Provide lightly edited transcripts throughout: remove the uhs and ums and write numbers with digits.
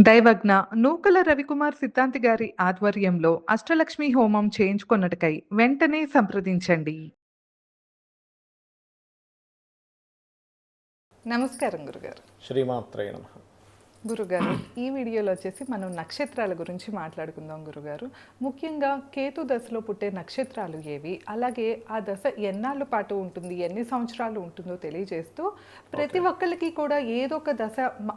దైవజ్ఞ నూకల రవికుమార్ సిద్ధాంతి గారి ఆధ్వర్యంలో అష్టలక్ష్మి హోమం చేయించుకొనుటకై వెంటనే సంప్రదించండి. నమస్కారం గురుగారు. శ్రీమాత్రే నమః. గురుగారు, ఈ వీడియోలో వచ్చేసి మనం నక్షత్రాల గురించి మాట్లాడుకుందాం గురుగారు. ముఖ్యంగా కేతు దశలో పుట్టే నక్షత్రాలు ఏవి, అలాగే ఆ దశ ఎన్నాళ్ళ పాటు ఉంటుంది, ఎన్ని సంవత్సరాలు ఉంటుందో తెలియజేస్తూ ప్రతి ఒక్కరికి కూడా ఏదో ఒక దశ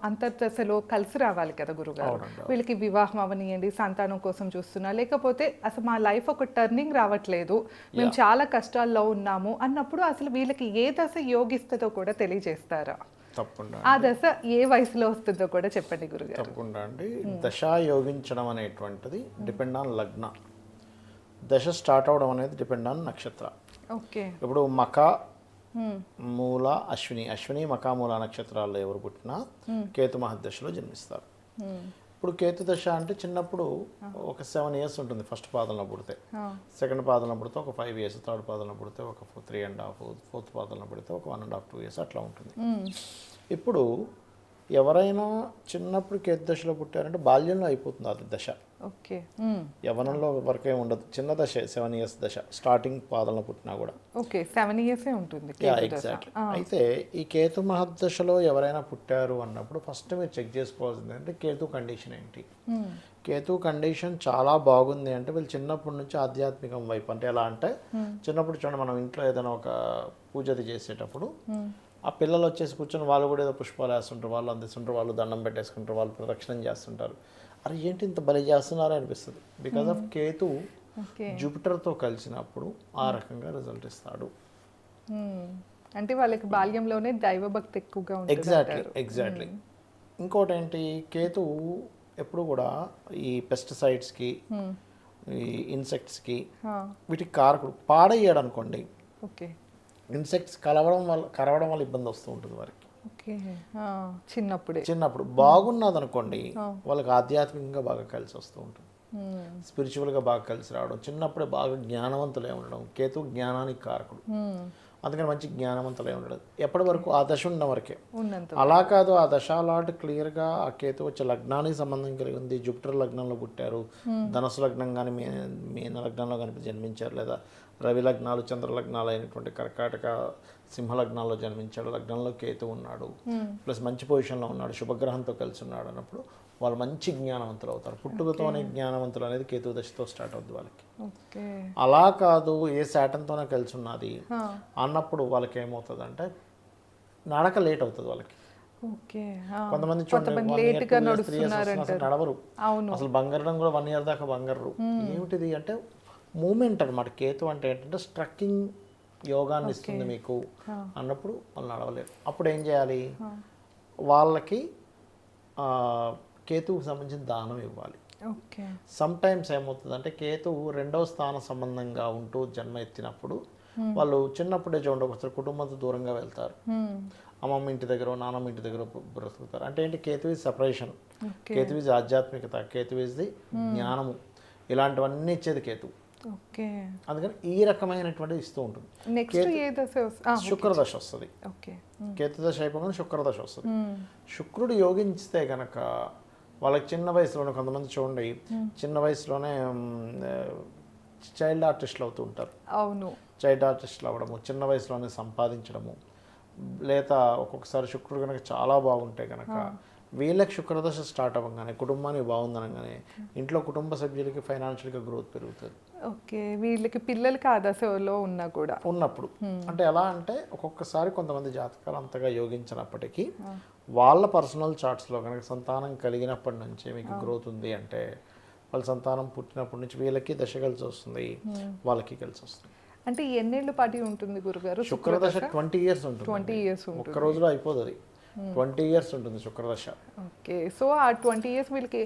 అంతర్దశలో కలిసి రావాలి కదా గురుగారు. వీళ్ళకి వివాహం అవనియండి, సంతానం కోసం చూస్తున్నా, లేకపోతే అసలు మా లైఫ్ ఒక టర్నింగ్ రావట్లేదు, మేము చాలా కష్టాల్లో ఉన్నాము అన్నప్పుడు అసలు వీళ్ళకి ఏ దశ యోగిస్తుందో కూడా తెలియజేస్తారా? తప్పకుండా ఆ దశ ఏ వయసులో వస్తుందో కూడా చెప్పండి గురుగారు. తప్పకుండా అండి. దశ యోగించడం అనేటువంటిది డిపెండ్ ఆన్ లగ్న. దశ స్టార్ట్ అవడం అనేది డిపెండ్ ఆన్ నక్షత్ర. ఓకే. ఇప్పుడు మక, మూల, అశ్విని మక మూల నక్షత్రాల్లో ఎవరు పుట్టినా కేతు మహర్దశలో జన్మిస్తారు. ఇప్పుడు కేతు దశ అంటే చిన్నప్పుడు ఒక 7 years ఉంటుంది. ఫస్ట్ పాదంలో పుడితే, సెకండ్ పాదంలో పుడితే ఒక 5 years, థర్డ్ పాదంలో పుడితే ఒక 3.5, ఫోర్త్ పాదంలో పుడితే ఒక 1.5, 2 years అట్లా ఉంటుంది. ఇప్పుడు ఎవరైనా చిన్నప్పుడు కేతు దశలో పుట్టారంటే బాల్యంలో అయిపోతుంది అది దశ. ఓకే. యవనంలో వరకే ఉండదు. చిన్న దశ 7 years దశ, స్టార్టింగ్ పాదంలో పుట్టినా కూడా. ఓకే, 7 years ఉంటుంది. ఎగ్జాక్ట్లీ. అయితే ఈ కేతు మహర్దశలో ఎవరైనా పుట్టారు అన్నప్పుడు ఫస్ట్ మీరు చెక్ చేసుకోవాల్సింది అంటే కేతు కండిషన్ ఏంటి. కేతు కండిషన్ చాలా బాగుంది అంటే వీళ్ళు చిన్నప్పటి నుంచి ఆధ్యాత్మికం వైపు, అంటే ఎలా అంటే చిన్నప్పుడు చూడండి, మనం ఇంట్లో ఏదైనా ఒక పూజది చేసేటప్పుడు ఆ పిల్లలు వచ్చేసి కూర్చొని వాళ్ళు కూడా ఏదో పుష్పాలు వేస్తుంటారు, వాళ్ళు అందిస్తుంటారు, వాళ్ళు దండం పెట్టేసుకుంటారు, వాళ్ళు ప్రదక్షిణం చేస్తుంటారు. అరే ఏంటి ఇంత బలి చేస్తున్నారో అనిపిస్తుంది. బికాజ్ ఆఫ్ కేతు జూపిటర్తో కలిసినప్పుడు ఆ రకంగా రిజల్ట్ ఇస్తాడు. అంటే వాళ్ళకి బాల్యంలోనే దైవభక్తి ఎక్కువగా ఉంటుంది. ఎగ్జాక్ట్లీ. ఇంకోటి ఏంటి, కేతు ఎప్పుడు కూడా ఈ పెస్టిసైడ్స్కి, ఈ ఇన్సెక్ట్స్కి, వీటికి కారకుడు. పాడయ్యాడు అనుకోండి, ఓకే, ఇన్సెక్ట్స్ కరవడం వల్ల ఇబ్బంది వస్తూ ఉంటుంది వారికి. చిన్నప్పుడు బాగున్నది అనుకోండి, వాళ్ళకి ఆధ్యాత్మికంగా బాగా కలిసి వస్తూ ఉంటుంది, స్పిరిచువల్గా బాగా కలిసి రావడం, చిన్నప్పుడే బాగా జ్ఞానవంతులే ఉండడం. కేతు జ్ఞానానికి కారకుడు, అందుకని మంచి జ్ఞానవంతులే ఉండడం. ఎప్పటి వరకు ఆ దశ ఉన్న వరకే. అలా కాదు, ఆ దశ అలాంటి క్లియర్గా ఆ కేతు వచ్చే లగ్నానికి సంబంధం కలిగి ఉంది, జూపిటర్ లగ్నంలో పుట్టారు, ధనుసు లగ్నం కానీ మీన లగ్నంలో కానీ జన్మించారు, లేదా రవి లగ్నాలు, చంద్ర లగ్నాలు అయినటువంటి కర్కాటక, సింహ లగ్నాల్లో జన్మించాడు, లగ్నంలో కేతు ఉన్నాడు, ప్లస్ మంచి పొజిషన్లో ఉన్నాడు, శుభగ్రహంతో కలిసి ఉన్నాడు అన్నప్పుడు వాళ్ళు మంచి జ్ఞానవంతులు అవుతారు. పుట్టుకతోనే జ్ఞానవంతులు అనేది కేతు దశతో స్టార్ట్ అవుద్ది వాళ్ళకి. అలా కాదు, ఏ శాటన్తోనే కలిసి ఉన్నది అన్నప్పుడు వాళ్ళకి ఏమవుతుంది అంటే నడక లేట్ అవుతుంది వాళ్ళకి. కొంతమంది నడవరు అసలు. బంగారం కూడా 1 year దాకా బంగారు. ఏమిటిది అంటే మూమెంట్ అనమాట. కేతు అంటే ఏంటంటే స్ట్రక్కింగ్ యోగాన్ని ఇస్తుంది మీకు అన్నప్పుడు వాళ్ళు నడవలేరు. అప్పుడు ఏం చేయాలి, వాళ్ళకి కేతువుకి సంబంధించిన దానం ఇవ్వాలి. సమ్ టైమ్స్ ఏమవుతుందంటే కేతు 2వ స్థాన సంబంధంగా ఉంటూ జన్మ ఎత్తినప్పుడు వాళ్ళు చిన్నప్పుడే చూడండి ఒకసారి కుటుంబంతో దూరంగా వెళ్తారు, అమ్మమ్మ ఇంటి దగ్గర, నాన్నమ్మ ఇంటి దగ్గర బ్రతుకుతారు. అంటే ఏంటి, Ketu is separation, Ketu is ఆధ్యాత్మికత, కేతు ఈజ్ ది జ్ఞానము, ఇలాంటివన్నీ ఇచ్చేది కేతు. అందుకని ఈ రకమైనటువంటి ఇస్తూ ఉంటుంది. శుక్రదశ వస్తుంది. కేతు దశ అయిపోగానే శుక్రదశ వస్తుంది. శుక్రుడు యోగించితే గనక వాళ్ళకి చిన్న వయసులోనే, కొంతమంది చూడండి చిన్న వయసులోనే చైల్డ్ ఆర్టిస్టులు అవుతూ ఉంటారు. అవును, చైల్డ్ ఆర్టిస్టులు అవ్వడము, చిన్న వయసులోనే సంపాదించడము, లేదా ఒక్కొక్కసారి శుక్రుడు కనుక చాలా బాగుంటే కనుక వీళ్ళకి శుక్రదశ స్టార్ట్ అవ్వగానే కుటుంబానికి బాగుందనగానే ఇంట్లో కుటుంబ సభ్యులకి ఫైనాన్షియల్గా గ్రోత్ పెరుగుతుంది. ఓకే, వీళ్ళకి పిల్లలకి ఆ దశలో ఉన్నప్పుడు అంటే ఎలా అంటే ఒక్కొక్కసారి కొంతమంది జాతకాలు అంతగా యోగించినప్పటికీ వాళ్ళ పర్సనల్ చార్ట్స్లో కనుక సంతానం కలిగినప్పటి నుంచే మీకు గ్రోత్ ఉంది అంటే వాళ్ళ సంతానం పుట్టినప్పటి నుంచి వీళ్ళకి దశ కలిసి వస్తుంది, వాళ్ళకి కలిసి వస్తుంది. అంటే ఎన్నేళ్ళ పాటు ఉంటుంది గురుగారు శుక్రదశ? 20 years ఉంటుంది. 20 years ఒక్క రోజులో అయిపోతుంది. 20 years ఉంటుంది శుక్రదశ. ఓకే, సో ఆ 20 years వీళ్ళకి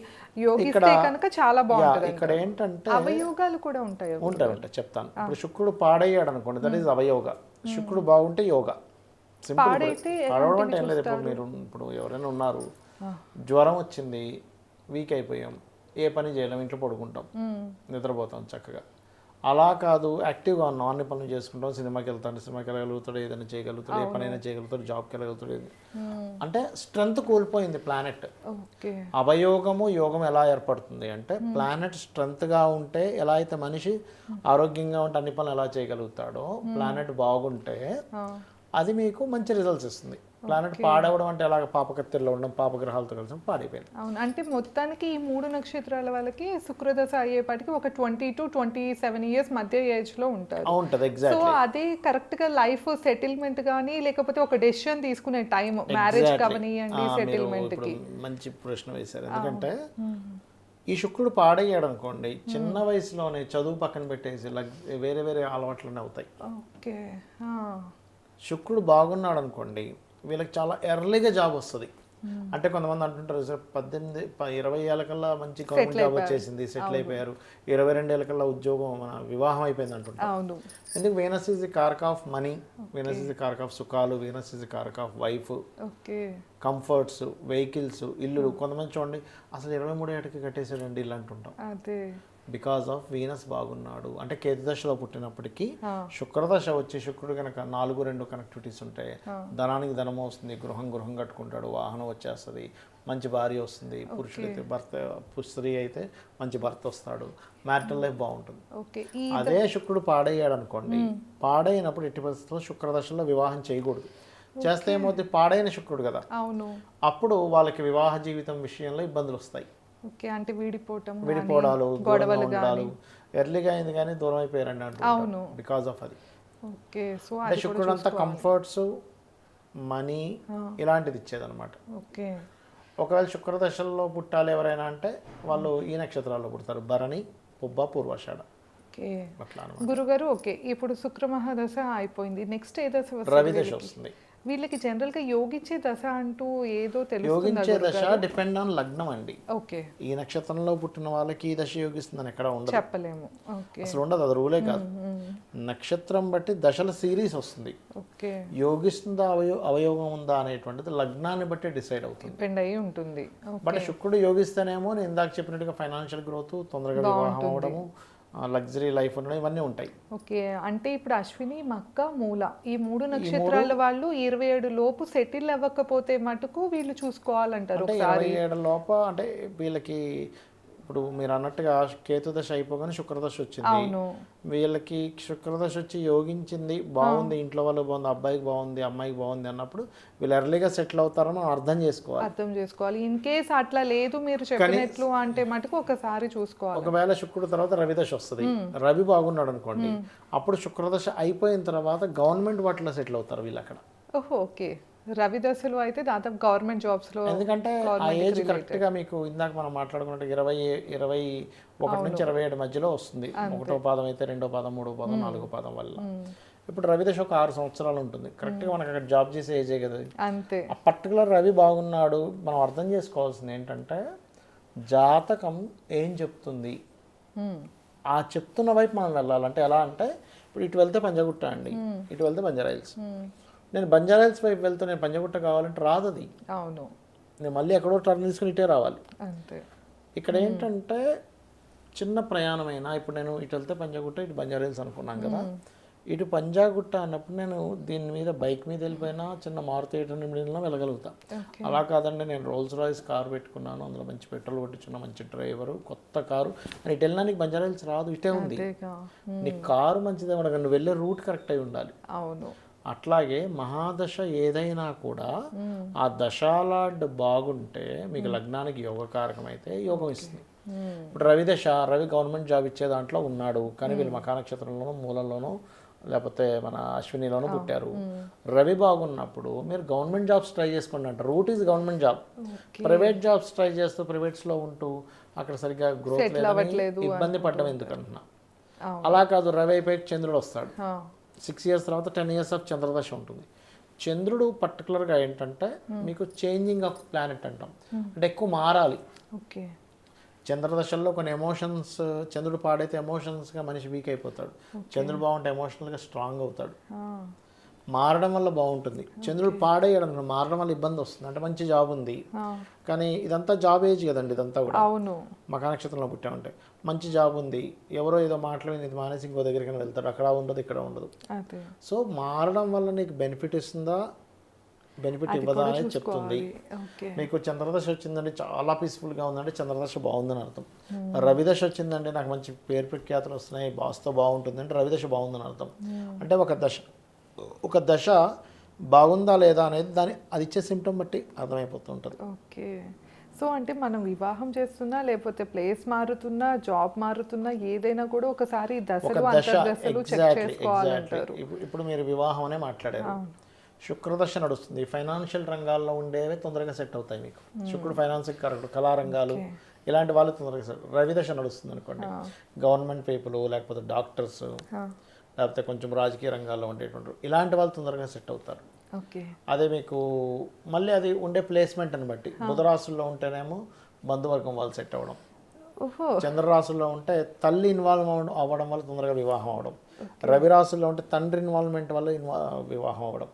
యోగిస్తే కనుక చాలా బాగుంటుంది. ఇక్కడ ఏంటంటే అవయోగాలు కూడా ఉంటాయి. ఉంటాయి చెప్తాను. ఇప్పుడు శుక్రుడు పాడయ్యాడు అనుకోండి, దట్ ఈస్ అవయోగ. శుక్రుడు బాగుంటే యోగా. సింపుల్. పాడవడం అంటే ఏం లేదు. ఇప్పుడు ఎవరైనా ఉన్నారు, జ్వరం వచ్చింది, వీక్ అయిపోయాం, ఏ పని చేయలేం, ఇంట్లో పడుకుంటాం, నిద్రపోతాం చక్కగా. అలా కాదు, యాక్టివ్గా ఉన్నాం, అన్ని పనులు చేసుకుంటాం, సినిమాకి వెళ్ళగలుగుతాడు, ఏదైనా చేయగలుగుతాడు, ఏ పనైనా చేయగలుగుతాడు, జాబ్కి వెళ్ళగలుగుతాడు. అంటే స్ట్రెంగ్త్ కోల్పోయింది ప్లానెట్. ఓకే. అవయోగము యోగం ఎలా ఏర్పడుతుంది అంటే ప్లానెట్ స్ట్రెంగ్త్గా ఉంటే ఎలా అయితే మనిషి ఆరోగ్యంగా ఉంటే అన్ని పనులు ఎలా చేయగలుగుతాడో, ప్లానెట్ బాగుంటే అది మీకు మంచి రిజల్ట్స్ ఇస్తుంది. ప్లానెట్ పాడవడం అంటే ఎలాగ పాపకత్తెల్లో ఉండడం, పాపగ్రహాలతో కలిసి పాడైపోయింది. అవును, అంటే మొత్తానికి ఈ 3 నక్షత్రాల వాళ్ళకి శుక్రదశ అయ్యేపాటికి ఒక 20 to 27 ఇయర్స్ మధ్య ఏజ్లో ఉంటారు. ఉంటుంది సో ఎగ్జాక్ట్లీ. అదే కరెక్ట్గా లైఫ్ సెటిల్మెంట్ కానీ లేకపోతే ఒక డెసిషన్ తీసుకునే టైం, మ్యారేజ్ కవనియండి, సెటిల్మెంట్కి. మంచి ప్రశ్న వేశారు. ఎందుకంటే ఈ శుక్రుడు పాడయ్యాడు అనుకోండి, చిన్న వయసులోనే చదువు పక్కన పెట్టేసి వేరే వేరే అలవాట్లనే అవుతాయి. ఓకే. శుక్రుడు బాగున్నాడు అనుకోండి, వీళ్ళకి చాలా ఎర్లీగా జాబ్ వస్తుంది. అంటే కొంతమంది అంటుంటారు సార్ 20 ఏళ్ళకల్లా మంచి గవర్నమెంట్ జాబ్ వచ్చేసింది, సెటిల్ అయిపోయారు, 22 ఏళ్ళకల్లా ఉద్యోగం మన వివాహం అయిపోయింది అంటుంటారు. అవును. ఎందుకు? వీనస్ ఇస్ ది కారక్ of money, Venus is the కారక్ ఆఫ్ సుఖాలు, వీనస్ ఇస్ ది కారక్ of wife, okay, comforts, vehicles, ఇల్లులు. కొంతమంది చూడండి అసలు 23 ఏటకి కట్టేసాడండి ఇల్లు అంటుంటాం. అదే బికాస్ ఆఫ్ వీనస్ బాగున్నాడు. అంటే కేతు దశలో పుట్టినప్పటికీ శుక్రదశ వచ్చి శుక్రుడు కనుక 4-2 కనెక్టివిటీస్ ఉంటాయి, ధనానికి ధనం వస్తుంది, గృహం కట్టుకుంటాడు, వాహనం వచ్చేస్తుంది, మంచి భార్య వస్తుంది, పురుషుడైతే భర్త, స్త్రీ అయితే మంచి భర్త వస్తాడు, మ్యారిటల్ లైఫ్ బాగుంటుంది. ఓకే. అదే శుక్రుడు పాడయ్యాడు అనుకోండి, పాడైనప్పుడు ఎట్టి పరిస్థితుల్లో శుక్రదశలో వివాహం చేయకూడదు. చేస్తే ఏమవుతుంది? పాడైన శుక్రుడు కదా. అవును. అప్పుడు వాళ్ళకి వివాహ జీవితం విషయంలో ఇబ్బందులు వస్తాయి. ఓకే, అంటే విడిపోవడాలు, గొడవలు ఉండాలి. ఎర్లీగా అయింది కానీ దూరం అయిపోయారండి అంటారు, బికాస్ ఆఫ్ అది. ఓకే. సో అంటే శుక్రుడు అంతా కంఫర్ట్స్, మనీ ఇలాంటిది ఇచ్చేదన్నమాట. ఓకే. ఒకవేళ శుక్రదశల్లో పుట్టాలి ఎవరైనా అంటే వాళ్ళు ఈ నక్షత్రాల్లో పుడతారు, భరణి, పుబ్బ, పూర్వాషాఢ. ఓకే అట్లా అన్నమాట. గురుగారు, ఓకే, ఇప్పుడు శుక్ర మహాదశ అయిపోయింది, నెక్స్ట్ ఏ దశ వస్తుంది? రవి దశ వస్తుంది. వీళ్ళకి జనరల్ గా యోగించే దశ అంటూ ఏదో యోగించే దశ డిపెండ్ ఆన్ లగ్నం అండి. ఓకే. ఈ నక్షత్రంలో పుట్టిన వాళ్ళకి ఈ దశ యోగిస్తుందని ఎక్కడ ఉండదు, చెప్పలేము. ఓకే. అసలు ఉండదు, అది రూలే కాదు. నక్షత్రం బట్టి దశల సిరీస్ వస్తుంది. ఓకే. యోగిస్తుందా అవయోగం ఉందా అనేటువంటిది లగ్నాన్ని బట్టి డిసైడ్ అవుతుంది, డిపెండ్ అయ్యి ఉంటుంది. బట్ శుక్రుడు యోగిస్తేనేమో నేను ఇందాక చెప్పినట్టుగా ఫైనాన్షియల్ గ్రోత్, తొందరగా వివాహం అవడము, లగ్జరీ లైఫ్ ఉండడం, ఇవన్నీ ఉంటాయి. ఓకే, అంటే ఇప్పుడు అశ్విని, మక్క, మూల ఈ 3 నక్షత్రాల వాళ్ళు 27 లోపు సెటిల్ అవ్వకపోతే మటుకు వీళ్ళు చూసుకోవాలంటారు. అంటే 27 లోప అంటే వీళ్ళకి ఇప్పుడు మీరు అన్నట్టుగా కేతు దశ అయిపోగానే శుక్రదశ వచ్చింది, వీళ్ళకి శుక్రదశ వచ్చి యోగించింది, బాగుంది, ఇంట్లో వాళ్ళు బాగుంది, అబ్బాయికి బాగుంది, అమ్మాయికి బాగుంది అన్నప్పుడు వీళ్ళు ఎర్లీగా సెటిల్ అవుతారని మనం అర్థం చేసుకోవాలి. ఇన్ కేస్ అట్లా లేదు మీరు చెప్పినట్లు అంటే మటుకు ఒకసారి చూసుకోవాలి. ఒకవేళ శుక్రుడు తర్వాత రవి దశ వస్తుంది, రవి బాగున్నాడు అనుకోండి, అప్పుడు శుక్రదశ అయిపోయిన తర్వాత గవర్నమెంట్ వాటిలో సెటిల్ అవుతారు వీళ్ళు అక్కడ. ఓహో, ఓకే. రవి దశలో అయితే దాదాపు గవర్నమెంట్ జాబ్స్ లో, ఎందుకంటే ఆ ఏజ్ కరెక్ట్ గా మీకు ఇందాక మనం మాట్లాడుకున్నట్టు 21 నుంచి 27 మధ్యలో వస్తుంది. 1వ పాదం అయితే 2వ పాదం, 3వ పాదం, 4వ పాదం వల్ల. ఇప్పుడు రవి దశ ఒక 6 సంవత్సరాలు ఉంటుంది, కరెక్ట్ గా మనకి అక్కడ జాబ్ చేసే ఏజే కదా అంతే. ఆ పర్టికులర్ రవి బాగున్నాడు. మనం అర్థం చేసుకోవాల్సింది ఏంటంటే జాతకం ఏం చెప్తుంది, ఆ చెప్తున్న వైపు మనం వెళ్ళాలంటే ఎలా అంటే ఇప్పుడు ఇటు వెళ్తే పంజాగుట్ట అండి, ఇటు వెళ్తే బంజారాయిల్స్. నేను బంజారాయిల్స్ వైపు వెళ్తే నేను పంజాగుట్ట కావాలంటే రాదు అది. అవును, నేను మళ్ళీ ఎక్కడో టర్న్ తీసుకుని ఇటే రావాలి. అంతే. ఇక్కడ ఏంటంటే చిన్న ప్రయాణమైనా ఇప్పుడు నేను ఇటు వెళ్తే పంజాగుట్ట, ఇటు బంజారాయిల్స్ అనుకున్నాను కదా, ఇటు పంజాగుట్ట అన్నప్పుడు నేను దీని మీద బైక్ మీద వెళ్ళిపోయినా చిన్న మారుతి 800 వెళ్ళగలుగుతా. అలా కాదండి, నేను రోల్స్ రాయిస్ కారు పెట్టుకున్నాను, అందులో మంచి పెట్రోల్ కొట్టించున్న మంచి డ్రైవరు, కొత్త కారు అని ఇటు వెళ్ళడానికి బంజారాయిల్స్ రాదు, ఇటే ఉంది. నీ కారు మంచిదే, నువ్వు వెళ్ళే రూట్ కరెక్ట్ అయి ఉండాలి. అవును. అట్లాగే మహాదశ ఏదైనా కూడా ఆ దశాలాడ్ బాగుంటే మీకు లగ్నానికి యోగకారకం అయితే యోగం ఇస్తుంది. ఇప్పుడు రవి దశ, రవి గవర్నమెంట్ జాబ్ ఇచ్చే దాంట్లో ఉన్నాడు, కానీ వీళ్ళు మఖా నక్షత్రంలోనూ, మూలంలోనూ, లేకపోతే మన అశ్వినిలోనూ పుట్టారు. రవి బాగున్నప్పుడు మీరు గవర్నమెంట్ జాబ్స్ ట్రై చేసుకోండి అంటారు. Route is government job. Private jobs try చేస్తూ ప్రైవేట్స్లో ఉంటూ అక్కడ సరిగ్గా గ్రోత్ లేదు, ఇబ్బంది పడ్డం ఎందుకంటున్నా. అలా కాదు, రవి అయిపోయి చంద్రుడు వస్తాడు, 6 years తర్వాత 10 years ఆఫ్ చంద్రదశ ఉంటుంది. చంద్రుడు పర్టికులర్గా ఏంటంటే మీకు చేంజింగ్ ఆఫ్ ప్లానెట్ అంటాం, అంటే ఎక్కువ మారాలి. ఓకే. చంద్రదశల్లో కొన్ని ఎమోషన్స్, చంద్రుడు పాడైతే ఎమోషన్స్గా మనిషి వీక్ అయిపోతాడు, చంద్రుడు బాగుంటే ఎమోషనల్గా స్ట్రాంగ్ అవుతాడు. మారడం వల్ల బాగుంటుంది. చంద్రుడు పాడేయడం మారడం వల్ల ఇబ్బంది వస్తుంది. అంటే మంచి జాబ్ ఉంది కానీ ఇదంతా జాబ్ ఏజ్ కదండి, ఇదంతా కూడా అవును మక నక్షత్రంలో పుట్టామంటే మంచి జాబ్ ఉంది, ఎవరో ఏదో మాట్లాడి ఇది మానేసి ఇంకో దగ్గరికి వెళ్తాడు, అక్కడ ఉండదు ఇక్కడ ఉండదు. అదే సో మారడం వల్ల నీకు బెనిఫిట్ ఇస్తుందా బెనిఫిట్ ఇవ్వదా అనేది చెప్తుంది. ఓకే మీకు చంద్రదశ వచ్చిందంటే చాలా పీస్ఫుల్గా ఉందంటే చంద్రదశ బాగుందని అర్థం. రవిదశ వచ్చిందంటే నాకు మంచి పేరు ప్రఖ్యాతులు వస్తున్నాయి, బాస్తో బాగుంటుంది అంటే రవిదశ బాగుందని అర్థం. అంటే ఒక దశ బాగుందా లేదా అనేది అది ఇచ్చే సిమ్టమ్ బట్టి అర్థమైపోతూ ఉంటుంది. ఓకే సో అంటే మనం వివాహం చేస్తున్నా లేకపోతే ప్లేస్ మారుతున్నా జాబ్ మారుతున్నా ఏదైనా కూడా ఒకసారి దశలు అంతర్దశలు చెక్ చేసుకోవాలంటారు. ఇప్పుడు మీరు వివాహం అనే మాట్లాడారు, శుక్రదశ నడుస్తుంది. ఫైనాన్షియల్ రంగాల్లో ఉండేవి తొందరగా సెట్ అవుతాయి మీకు. శుక్రుడు ఫైనాన్స్ కారకుడు, కళారంగాలు ఇలాంటి వాళ్ళు తొందరగా సెట్. రవిదశ నడుస్తుంది అనుకోండి, గవర్నమెంట్ పీపుల్ లేకపోతే డాక్టర్స్ లేకపోతే కొంచెం రాజకీయ రంగాల్లో ఉండేటువంటి ఇలాంటి వాళ్ళు తొందరగా సెట్ అవుతారు. ఓకే అదే మీకు మళ్ళీ అది ఉండే ప్లేస్మెంట్ని బట్టి బుధరాశుల్లో ఉంటేనేమో బంధువర్గం వాళ్ళు సెట్ అవ్వడం, చంద్రరాశుల్లో ఉంటే తల్లి ఇన్వాల్వ్ అవ్వడం వల్ల తొందరగా వివాహం అవ్వడం, రవి రాశుల్లో ఉంటే తండ్రి ఇన్వాల్వ్మెంట్ వల్ల వివాహం అవ్వడం.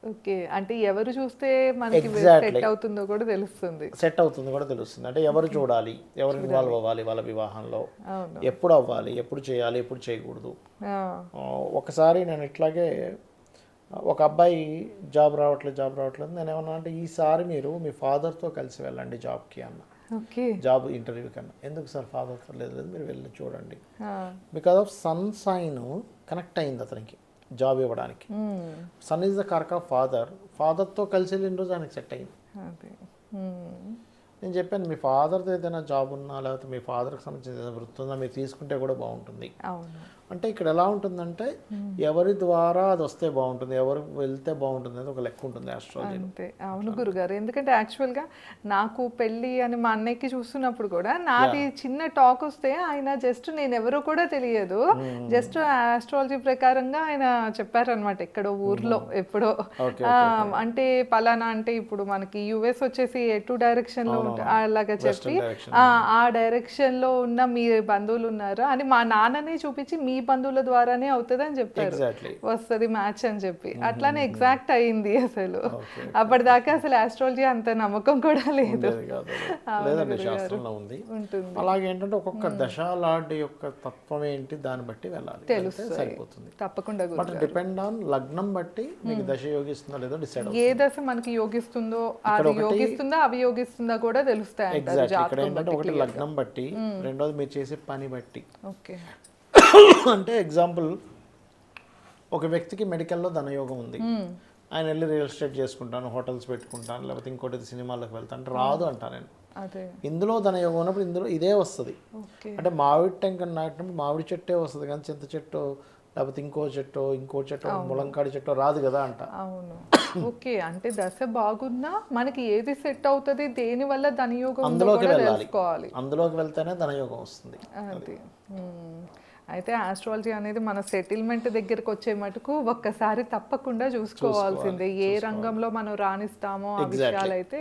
ఓకే అంటే ఎవరు చూస్తే మనకి సెట్ అవుతుందో కూడా తెలుస్తుంది. అంటే ఎవరు చూడాలి, ఎవరు ఇన్వాల్వ్ అవ్వాలి వాళ్ళ వివాహంలో, ఎప్పుడు అవ్వాలి, ఎప్పుడు చేయాలి, ఎప్పుడు చేయకూడదు. ఒకసారి నేను ఇట్లాగే ఒక అబ్బాయి జాబ్ రావట్లేదు నేను ఏమన్నా అంటే ఈసారి మీరు మీ ఫాదర్తో కలిసి వెళ్ళండి జాబ్కి అన్న. జాబ్ ఇంటర్వ్యూ కన్నా. ఎందుకు సార్ ఫాదర్తో లేదు మీరు వెళ్ళి చూడండి. Because of sun sign connect అయింది అతనికి జాబ్ ఇవ్వడానికి. సన్ ఈజ్ ద కార్క్ ఆఫ్ ఫాదర్తో కలిసి వెళ్ళిన రోజు ఆయనకి సెట్ అయింది. నేను చెప్పాను మీ ఫాదర్తో ఏదైనా జాబ్ ఉన్నా లేకపోతే మీ ఫాదర్కి సంబంధించిన ఏదైనా వృత్తి ఉందా మీరు తీసుకుంటే కూడా బాగుంటుంది. అంటే ఇక్కడ ఎలా ఉంటుందంటే ఎవరి ద్వారా అది వస్తే బాగుంటుంది, ఎవరు వెళ్తే బాగుంటుంది అనేది ఒక లెక్క ఉంటుంది ఆస్ట్రాలజీ. అంతే అవును గురుగారు. ఎందుకంటే యాక్చువల్గా నాకు పెళ్ళి అని మా అన్నయ్యకి చూస్తున్నప్పుడు కూడా నాది చిన్న టాక్ వస్తే ఆయన జస్ట్ నేను ఎవరో కూడా తెలియదు, జస్ట్ ఆస్ట్రాలజీ ప్రకారంగా ఆయన చెప్పారనమాట ఎక్కడో ఊర్లో ఎప్పుడో. అంటే పలానా అంటే ఇప్పుడు మనకి యుఎస్ వచ్చేసి ఎటు డైరెక్షన్ లో అలాగా చెప్పి ఆ డైరెక్షన్ లో ఉన్న మీ బంధువులు ఉన్నారా అని మా నాన్ననే చూపించి మీ బంధువుల ద్వారానే అవుతుంది అని చెప్పారు, వస్తుంది మ్యాచ్ అని చెప్పి. అట్లానే ఎగ్జాక్ట్ అయింది. అసలు అప్పటిదాకా అసలు ఆస్ట్రాలజీ అంత నమ్మకం కూడా లేదు. అలాగే ఏంటంటే ఒక్కొక్క దశ లాంటి యొక్క తత్వం ఏంటి దాన్ని బట్టి వెళ్ళాలి, సరిపోతుంది. తప్పకుండా డిపెండ్ ఆన్ లగ్నం బట్టి మీకు దశ యోగిస్తుందో లేదో డిసైడ్. ఏ దశ మనకి యోగిస్తుందో అది యోగిస్తుందా అవి యోగిస్తుందా కూడా తెలుస్తాయి. ఇక్కడ ఏంటంటే ఒకటి లగ్నం బట్టి, రెండోది మీరు చేసే పని బట్టి. ఓకే అంటే ఎగ్జాంపుల్ ఒక వ్యక్తికి మెడికల్లో ధనయోగం ఉంది, ఆయన వెళ్ళి రియల్ ఎస్టేట్ చేసుకుంటాను, హోటల్స్ పెట్టుకుంటాను, లేకపోతే ఇంకోటి సినిమాలకు వెళ్తాను అంటే రాదు అంటాను నేను. ఇందులో ధనయోగం ఉన్నప్పుడు ఇందులో ఇదే వస్తుంది. అంటే మామిడి టెంక నాటినప్పుడు మామిడి చెట్టే వస్తుంది కానీ చింత చెట్టు లేకపోతే ఇంకో చెట్టు ములంకాడి చెట్టు రాదు కదా అంట. అవును ఓకే అంటే దశ బాగున్నా మనకి ఏది సెట్ అవుతుంది దేని వల్ల ధనయోగం అందులోకి వెళ్ళాలి, అందులోకి వెళ్తేనే ధనయోగం వస్తుంది. అది అయితే ఆస్ట్రాలజీ అనేది మన సెటిల్మెంట్ దగ్గరకు వచ్చే మటుకు ఒక్కసారి తప్పకుండా చూసుకోవాల్సిందే. ఏ రంగంలో మనం రాణిస్తామో ఆ విషయాలు అయితే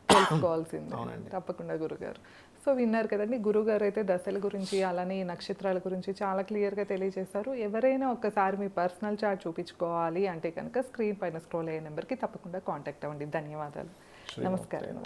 తెలుసుకోవాల్సిందే తప్పకుండా గురుగారు. సో విన్నారు కదండి, గురుగారు అయితే దశల గురించి అలానే నక్షత్రాల గురించి చాలా క్లియర్గా తెలియజేశారు. ఎవరైనా ఒక్కసారి మీ పర్సనల్ చార్ట్ చూపించుకోవాలి అంటే కనుక స్క్రీన్ పైన స్క్రోల్ అయ్యే నెంబర్కి తప్పకుండా కాంటాక్ట్ అవ్వండి. ధన్యవాదాలు. నమస్కారం.